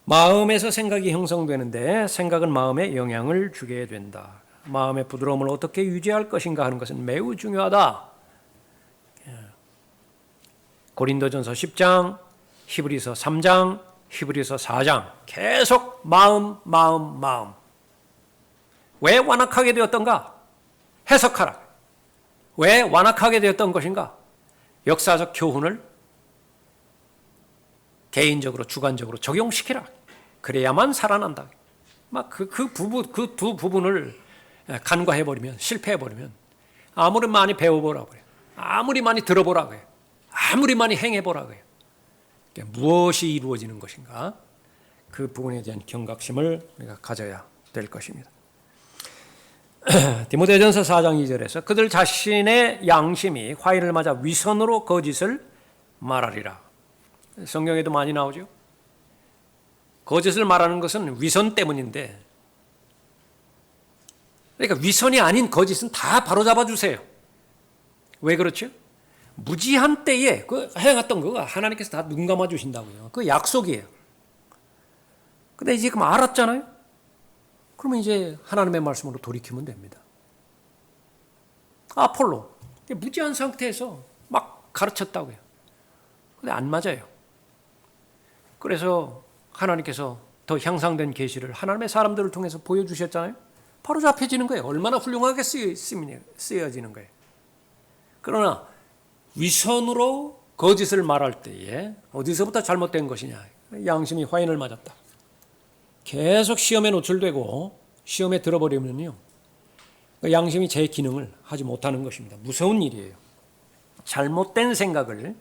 마음에서 생각이 형성되는데 생각은 마음에 영향을 주게 된다. 마음의 부드러움을 어떻게 유지할 것인가 하는 것은 매우 중요하다. 고린도전서 10장, 히브리서 3장, 히브리서 4장 계속 마음. 왜 완악하게 되었던가? 해석하라. 왜 완악하게 되었던 것인가? 역사적 교훈을 개인적으로 주관적으로 적용시키라. 그래야만 살아난다. 막 그 두 부분을 간과해버리면, 실패해버리면 아무리 많이 배워보라고 해요. 아무리 많이 들어보라고 해요. 아무리 많이 행해보라고 해요. 무엇이 이루어지는 것인가? 그 부분에 대한 경각심을 우리가 가져야 될 것입니다. 디모데전서 4장 2절에서 그들 자신의 양심이 화인을 맞아 위선으로 거짓을 말하리라. 성경에도 많이 나오죠. 거짓을 말하는 것은 위선 때문인데, 그러니까 위선이 아닌 거짓은 다 바로잡아 주세요. 왜 그렇죠? 무지한 때에 그 행했던 거가 하나님께서 다 눈 감아 주신다고요. 그 약속이에요. 근데 지금 알았잖아요. 그러면 이제 하나님의 말씀으로 돌이키면 됩니다. 아폴로 무지한 상태에서 막 가르쳤다고요. 근데 안 맞아요. 그래서 하나님께서 더 향상된 계시를 하나님의 사람들을 통해서 보여주셨잖아요. 바로 잡혀지는 거예요. 얼마나 훌륭하게 쓰여지는 거예요. 그러나 위선으로 거짓을 말할 때에 어디서부터 잘못된 것이냐? 양심이 화인을 맞았다. 계속 시험에 노출되고 시험에 들어버리면요, 양심이 제 기능을 하지 못하는 것입니다. 무서운 일이에요. 잘못된 생각을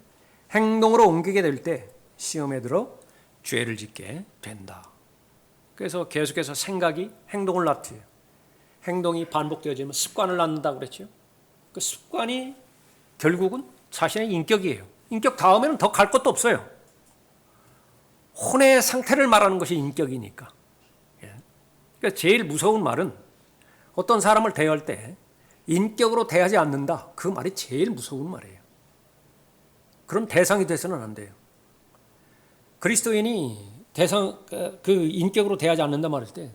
행동으로 옮기게 될 때 시험에 들어 죄를 짓게 된다. 그래서 계속해서 생각이 행동을 낳고요. 행동이 반복되어지면 습관을 낳는다고 그랬죠. 그 습관이 결국은 자신의 인격이에요. 인격 다음에는 더 갈 것도 없어요. 혼의 상태를 말하는 것이 인격이니까. 그러니까 제일 무서운 말은 어떤 사람을 대할 때 인격으로 대하지 않는다. 그 말이 제일 무서운 말이에요. 그런 대상이 돼서는 안 돼요. 그리스도인이 그 인격으로 대하지 않는다 말할 때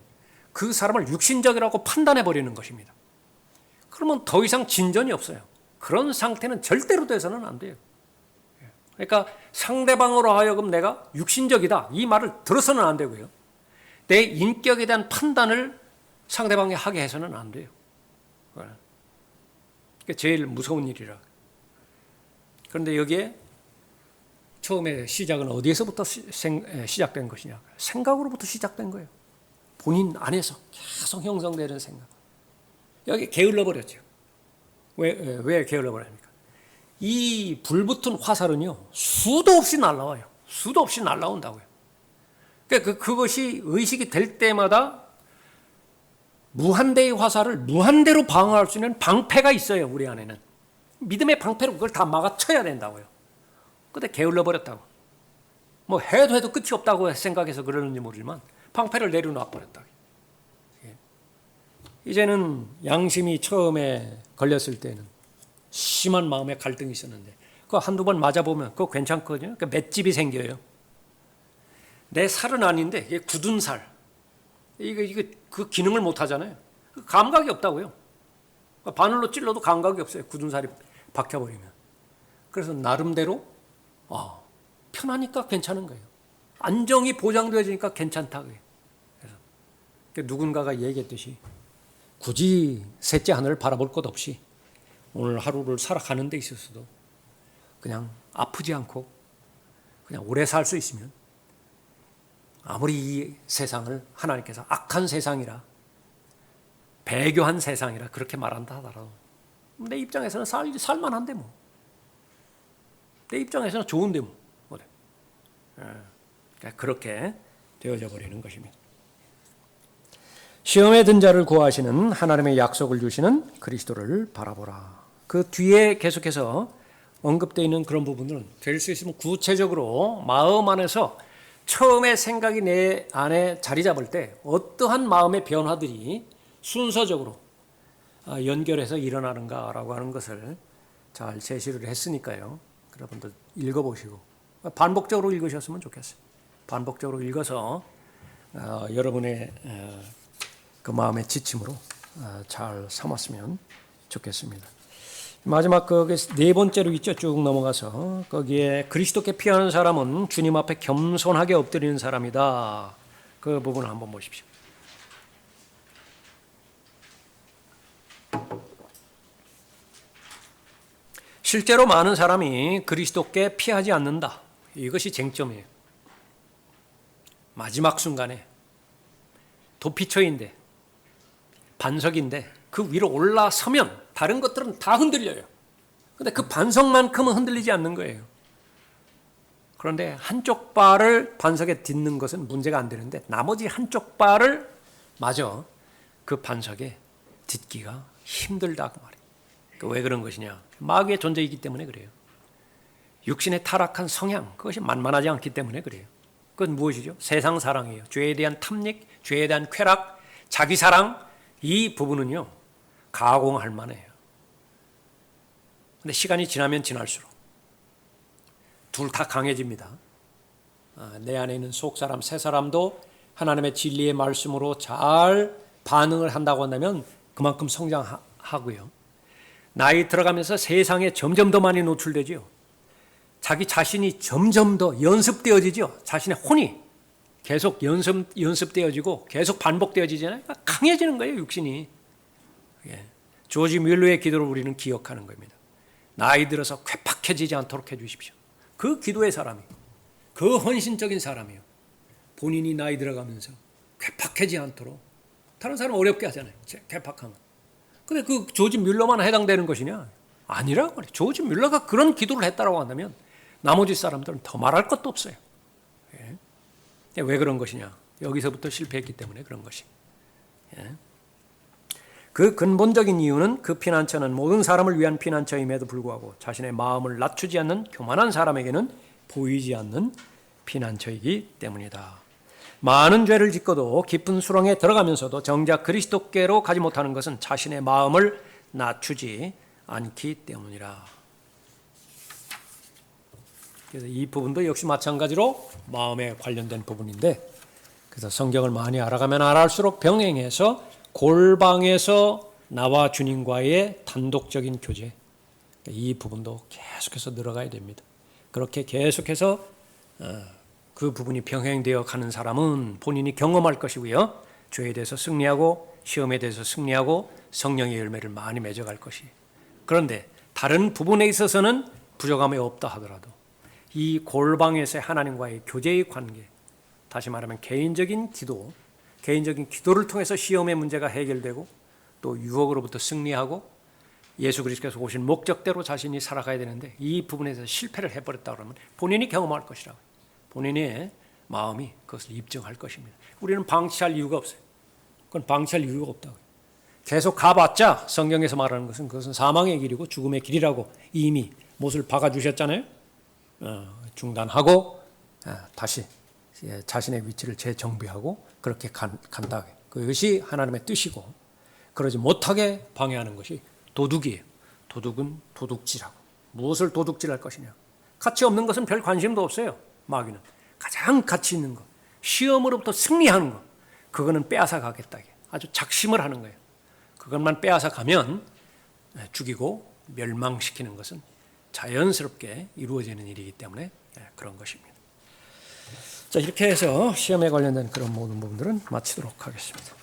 그 사람을 육신적이라고 판단해 버리는 것입니다. 그러면 더 이상 진전이 없어요. 그런 상태는 절대로 돼서는 안 돼요. 그러니까 상대방으로 하여금 내가 육신적이다 이 말을 들어서는 안 되고요. 내 인격에 대한 판단을 상대방이 하게 해서는 안 돼요. 그게 제일 무서운 일이라. 그런데 여기에 처음에 시작은 어디에서부터 시작된 것이냐? 생각으로부터 시작된 거예요. 본인 안에서 계속 형성되는 생각. 여기 게을러 버렸죠. 왜 게을러 버립니까? 이 불붙은 화살은요, 수도 없이 날라와요. 수도 없이 날라온다고요. 그러니까 그것이 의식이 될 때마다 무한대의 화살을 무한대로 방어할 수 있는 방패가 있어요, 우리 안에는. 믿음의 방패로 그걸 다 막아쳐야 된다고요. 근데 게을러 버렸다고. 뭐 해도 끝이 없다고 생각해서 그러는지 모르지만 방패를 내려놔 버렸다. 이제는 양심이 처음에 걸렸을 때는 심한 마음의 갈등이 있었는데 그거 한두 번 맞아보면 그거 괜찮거든요. 그 맷집이 생겨요. 내 살은 아닌데 이게 굳은 살. 이거 그 기능을 못 하잖아요. 감각이 없다고요. 바늘로 찔러도 감각이 없어요. 굳은 살이 박혀버리면. 그래서 나름대로 편하니까 괜찮은 거예요. 안정이 보장되어지니까 괜찮다. 그래서 누군가가 얘기했듯이 굳이 셋째 하늘을 바라볼 것 없이 오늘 하루를 살아가는 데 있어서도 그냥 아프지 않고 그냥 오래 살 수 있으면 아무리 이 세상을 하나님께서 악한 세상이라 배교한 세상이라 그렇게 말한다 하더라도 내 입장에서는 살만한데 뭐. 내 입장에서는 좋은데 뭐. 그렇게 되어져 버리는 것입니다. 시험에 든 자를 구하시는 하나님의 약속을 주시는 그리스도를 바라보라. 그 뒤에 계속해서 언급되어 있는 그런 부분들은 될 수 있으면 구체적으로 마음 안에서 처음에 생각이 내 안에 자리 잡을 때 어떠한 마음의 변화들이 순서적으로 연결해서 일어나는가라고 하는 것을 잘 제시를 했으니까요. 여러분들 읽어보시고 반복적으로 읽으셨으면 좋겠어요. 반복적으로 읽어서 여러분의 그 마음의 지침으로 잘 삼았으면 좋겠습니다. 마지막 그 네 번째로 있죠. 쭉 넘어가서 거기에 그리스도께 피하는 사람은 주님 앞에 겸손하게 엎드리는 사람이다. 그 부분을 한번 보십시오. 실제로 많은 사람이 그리스도께 피하지 않는다. 이것이 쟁점이에요. 마지막 순간에 도피처인데 반석인데 그 위로 올라서면 다른 것들은 다 흔들려요. 그런데 그 반석만큼은 흔들리지 않는 거예요. 그런데 한쪽 발을 반석에 딛는 것은 문제가 안 되는데 나머지 한쪽 발을 마저 그 반석에 딛기가 힘들다 그 말이에요. 왜 그런 것이냐? 마귀의 존재이기 때문에 그래요. 육신의 타락한 성향, 그것이 만만하지 않기 때문에 그래요. 그건 무엇이죠? 세상 사랑이에요. 죄에 대한 탐닉, 죄에 대한 쾌락, 자기 사랑, 이 부분은요 가공할 만해요. 근데 시간이 지나면 지날수록 둘 다 강해집니다. 내 안에 있는 속사람, 새사람도 하나님의 진리의 말씀으로 잘 반응을 한다고 한다면 그만큼 성장하고요. 나이 들어가면서 세상에 점점 더 많이 노출되지요. 자기 자신이 점점 더 연습되어지죠. 자신의 혼이 계속 연습되어지고 계속 반복되어지잖아요. 강해지는 거예요, 육신이. 조지 뮬러의 기도를 우리는 기억하는 겁니다. 나이 들어서 괴팍해지지 않도록 해주십시오. 그 기도의 사람이, 그 헌신적인 사람이요. 본인이 나이 들어가면서 괴팍해지지 않도록. 다른 사람 어렵게 하잖아요. 괴팍한 거. 근데 그 조지 뮬러만 해당되는 것이냐? 아니라고 말이에요. 조지 뮬러가 그런 기도를 했다고 한다면 나머지 사람들은 더 말할 것도 없어요. 왜 그런 것이냐? 여기서부터 실패했기 때문에 그런 것이. 그 근본적인 이유는 그 피난처는 모든 사람을 위한 피난처임에도 불구하고 자신의 마음을 낮추지 않는 교만한 사람에게는 보이지 않는 피난처이기 때문이다. 많은 죄를 짓고도 깊은 수렁에 들어가면서도 정작 그리스도께로 가지 못하는 것은 자신의 마음을 낮추지 않기 때문이라. 그래서 이 부분도 역시 마찬가지로 마음에 관련된 부분인데, 그래서 성경을 많이 알아가면 알아갈수록 병행해서 골방에서 나와 주님과의 단독적인 교제, 이 부분도 계속해서 늘어가야 됩니다. 그렇게 계속해서 그 부분이 병행되어 가는 사람은 본인이 경험할 것이고요. 죄에 대해서 승리하고 시험에 대해서 승리하고 성령의 열매를 많이 맺어갈 것이. 그런데 다른 부분에 있어서는 부족함이 없다 하더라도 이 골방에서의 하나님과의 교제의 관계, 다시 말하면 개인적인 기도를 통해서 시험의 문제가 해결되고 또 유혹으로부터 승리하고 예수 그리스도께서 오신 목적대로 자신이 살아가야 되는데 이 부분에서 실패를 해버렸다 그러면 본인이 경험할 것이라고. 본인의 마음이 그것을 입증할 것입니다. 우리는 방치할 이유가 없어요. 그건 방치할 이유가 없다고. 계속 가봤자 성경에서 말하는 것은 그것은 사망의 길이고 죽음의 길이라고 이미 못을 박아주셨잖아요. 중단하고 다시 자신의 위치를 재정비하고 그렇게 간다. 그것이 하나님의 뜻이고 그러지 못하게 방해하는 것이 도둑이에요. 도둑은 도둑질하고. 무엇을 도둑질할 것이냐. 가치 없는 것은 별 관심도 없어요. 마귀는 가장 가치 있는 것, 시험으로부터 승리하는 것, 그거는 빼앗아 가겠다. 아주 작심을 하는 거예요. 그것만 빼앗아 가면 죽이고 멸망시키는 것은 자연스럽게 이루어지는 일이기 때문에 그런 것입니다. 자, 이렇게 해서 시험에 관련된 그런 모든 부분들은 마치도록 하겠습니다.